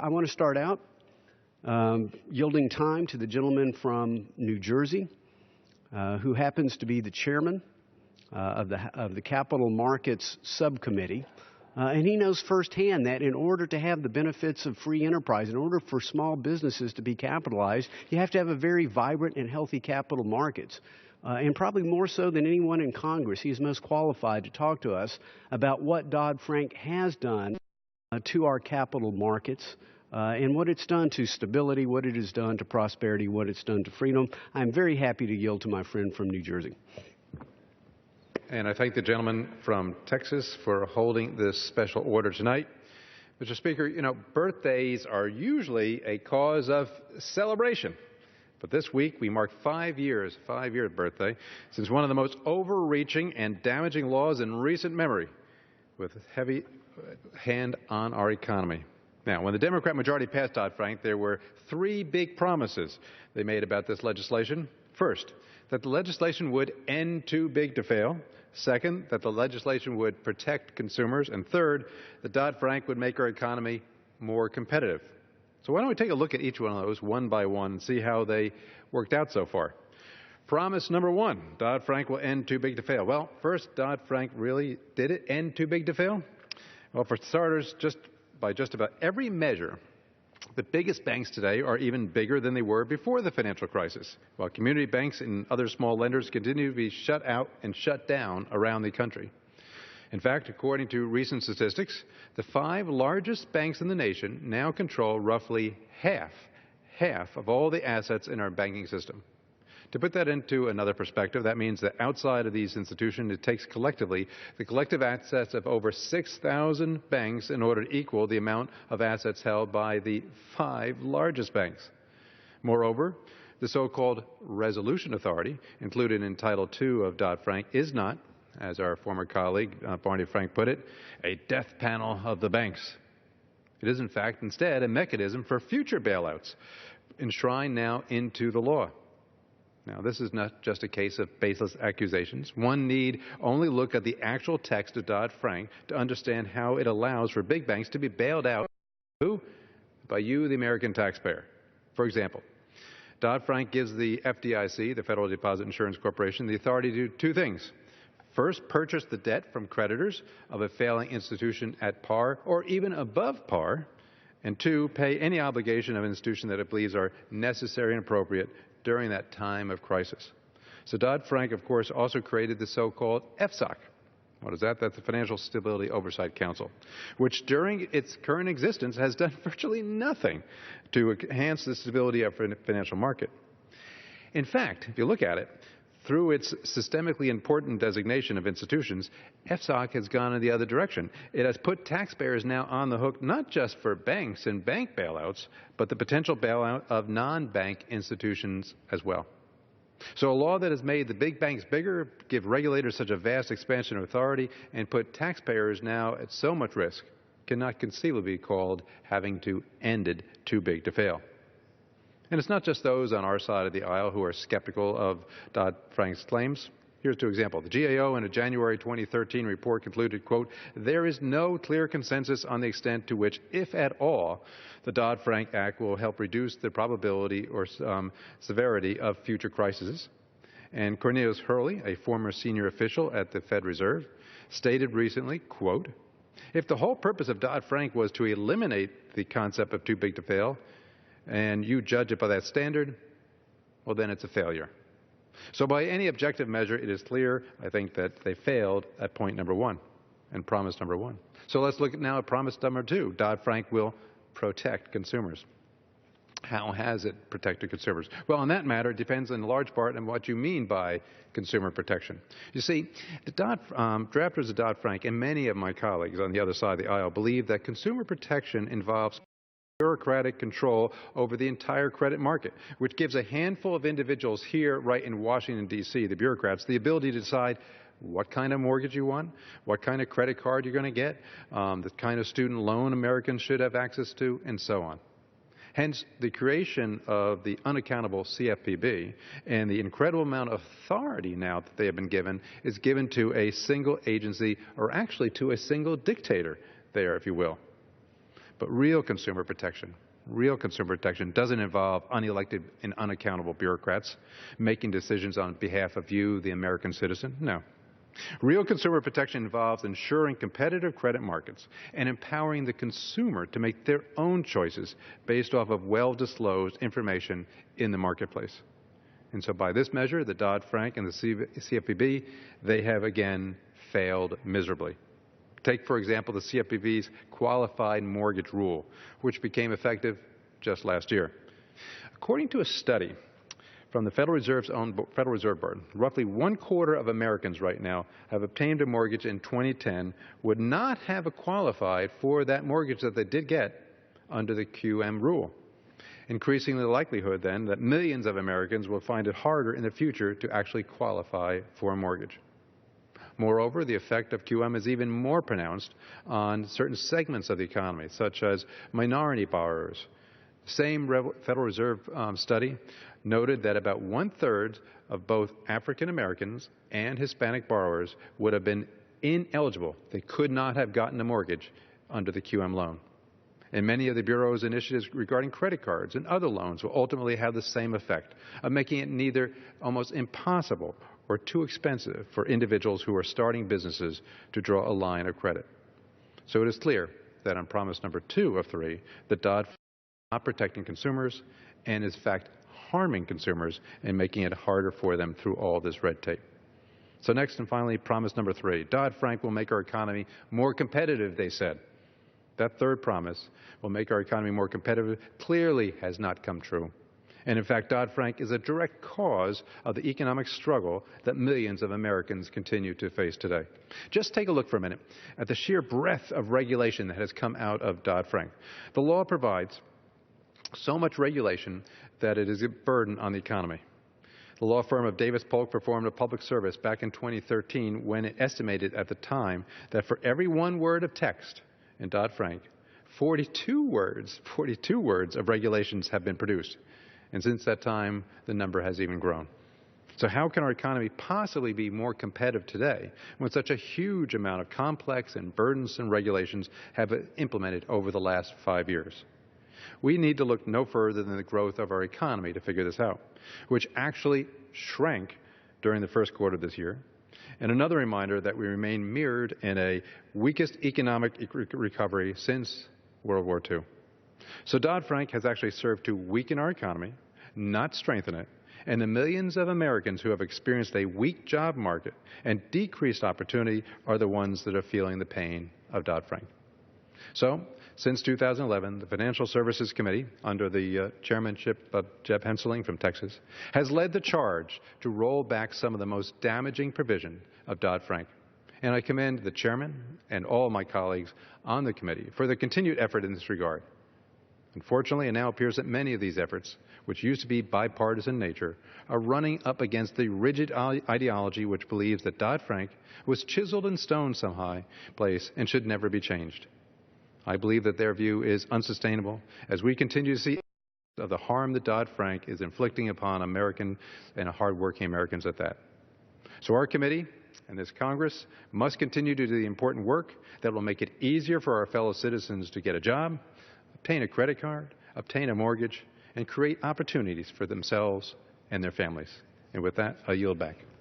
I want to start out yielding time to the gentleman from New Jersey, who happens to be the chairman of the Capital Markets Subcommittee. And he knows firsthand that in order to have the benefits of free enterprise, in order for small businesses to be capitalized, you have to have a very vibrant and healthy capital markets. And probably more so than anyone in Congress, he is most qualified to talk to us about what Dodd-Frank has done to our capital markets and what it's done to stability, what it has done to prosperity, what it's done to freedom. I'm very happy to yield to my friend from New Jersey. And I thank the gentleman from Texas for holding this special order tonight. Mr. Speaker, you know, birthdays are usually a cause of celebration. But this week we mark 5 years birthday, since one of the most overreaching and damaging laws in recent memory, with a heavy hand on our economy. Now, when the Democrat majority passed Dodd-Frank, there were 3 big promises they made about this legislation. First, that the legislation would end too big to fail. Second, that the legislation would protect consumers. And third, that Dodd-Frank would make our economy more competitive. So why don't we take a look at each one of those one by one and see how they worked out so far. Promise number 1, Dodd-Frank will end too big to fail. Well, first, Dodd-Frank really did it end too big to fail? Well, for starters, by just about every measure, the biggest banks today are even bigger than they were before the financial crisis, while community banks and other small lenders continue to be shut out and shut down around the country. In fact, according to recent statistics, the 5 largest banks in the nation now control roughly half of all the assets in our banking system. To put that into another perspective, that means that outside of these institutions, it takes collectively the collective assets of over 6,000 banks in order to equal the amount of assets held by the 5 largest banks. Moreover, the so-called resolution authority, included in Title II of Dodd-Frank, is not, as our former colleague Barney Frank put it, a death panel of the banks. It is, in fact, instead a mechanism for future bailouts, enshrined now into the law. Now, this is not just a case of baseless accusations. One need only look at the actual text of Dodd-Frank to understand how it allows for big banks to be bailed out by you, the American taxpayer. For example, Dodd-Frank gives the FDIC, the Federal Deposit Insurance Corporation, the authority to do 2 things. First, purchase the debt from creditors of a failing institution at par or even above par. And 2, pay any obligation of an institution that it believes are necessary and appropriate during that time of crisis. So Dodd-Frank, of course, also created the so-called FSOC. What is that? That's the Financial Stability Oversight Council, which during its current existence has done virtually nothing to enhance the stability of the financial market. In fact, if you look at it, through its systemically important designation of institutions, FSOC has gone in the other direction. It has put taxpayers now on the hook not just for banks and bank bailouts, but the potential bailout of non-bank institutions as well. So a law that has made the big banks bigger, give regulators such a vast expansion of authority, and put taxpayers now at so much risk cannot conceivably be called having to ended too big to fail. And it's not just those on our side of the aisle who are skeptical of Dodd-Frank's claims. Here's 2 examples. The GAO in a January 2013 report concluded, quote, there is no clear consensus on the extent to which, if at all, the Dodd-Frank Act will help reduce the probability or severity of future crises. And Cornelius Hurley, a former senior official at the Fed Reserve, stated recently, quote, if the whole purpose of Dodd-Frank was to eliminate the concept of too big to fail, and you judge it by that standard, well, then it's a failure. So by any objective measure, it is clear, I think, that they failed at point number 1 and promise number 1. So let's look now at promise number 2. Dodd-Frank will protect consumers. How has it protected consumers? Well, on that matter, it depends in large part on what you mean by consumer protection. You see, the drafters of Dodd-Frank and many of my colleagues on the other side of the aisle believe that consumer protection involves bureaucratic control over the entire credit market, which gives a handful of individuals here right in Washington, D.C., the bureaucrats, the ability to decide what kind of mortgage you want, what kind of credit card you're going to get, the kind of student loan Americans should have access to, and so on. Hence, the creation of the unaccountable CFPB and the incredible amount of authority now that they have been given is given to a single agency, or actually to a single dictator there, if you will. But real consumer protection doesn't involve unelected and unaccountable bureaucrats making decisions on behalf of you, the American citizen. No. Real consumer protection involves ensuring competitive credit markets and empowering the consumer to make their own choices based off of well-disclosed information in the marketplace. And so by this measure, the Dodd-Frank and the CFPB, they have again failed miserably. Take, for example, the CFPB's qualified mortgage rule, which became effective just last year. According to a study from the Federal Reserve's own Federal Reserve Board, roughly 1/4 of Americans right now have obtained a mortgage in 2010 would not have qualified for that mortgage that they did get under the QM rule, increasing the likelihood then that millions of Americans will find it harder in the future to actually qualify for a mortgage. Moreover, the effect of QM is even more pronounced on certain segments of the economy, such as minority borrowers. The same Federal Reserve study noted that about 1/3 of both African Americans and Hispanic borrowers would have been ineligible. They could not have gotten a mortgage under the QM loan. And many of the Bureau's initiatives regarding credit cards and other loans will ultimately have the same effect of making it neither almost impossible or too expensive for individuals who are starting businesses to draw a line of credit. So it is clear that on promise number 2 of 3, the Dodd-Frank is not protecting consumers and is in fact harming consumers and making it harder for them through all this red tape. So next and finally, promise number 3, Dodd-Frank will make our economy more competitive, they said. That third promise, will make our economy more competitive, clearly has not come true. And in fact, Dodd-Frank is a direct cause of the economic struggle that millions of Americans continue to face today. Just take a look for a minute at the sheer breadth of regulation that has come out of Dodd-Frank. The law provides so much regulation that it is a burden on the economy. The law firm of Davis Polk performed a public service back in 2013 when it estimated at the time that for every 1 word of text in Dodd-Frank, 42 words of regulations have been produced. And since that time, the number has even grown. So how can our economy possibly be more competitive today when such a huge amount of complex and burdensome regulations have been implemented over the last 5 years? We need to look no further than the growth of our economy to figure this out, which actually shrank during the first quarter of this year. And another reminder that we remain mirrored in a weakest economic recovery since World War II. So Dodd-Frank has actually served to weaken our economy, not strengthen it, and the millions of Americans who have experienced a weak job market and decreased opportunity are the ones that are feeling the pain of Dodd-Frank. So, since 2011, the Financial Services Committee, under the chairmanship of Jeb Hensarling from Texas, has led the charge to roll back some of the most damaging provision of Dodd-Frank. And I commend the chairman and all my colleagues on the committee for their continued effort in this regard. Unfortunately, it now appears that many of these efforts, which used to be bipartisan in nature, are running up against the rigid ideology which believes that Dodd-Frank was chiseled in stone some high place and should never be changed. I believe that their view is unsustainable as we continue to see of the harm that Dodd-Frank is inflicting upon American and hardworking Americans at that. So our committee and this Congress must continue to do the important work that will make it easier for our fellow citizens to get a job, obtain a credit card, obtain a mortgage, and create opportunities for themselves and their families. And with that, I yield back.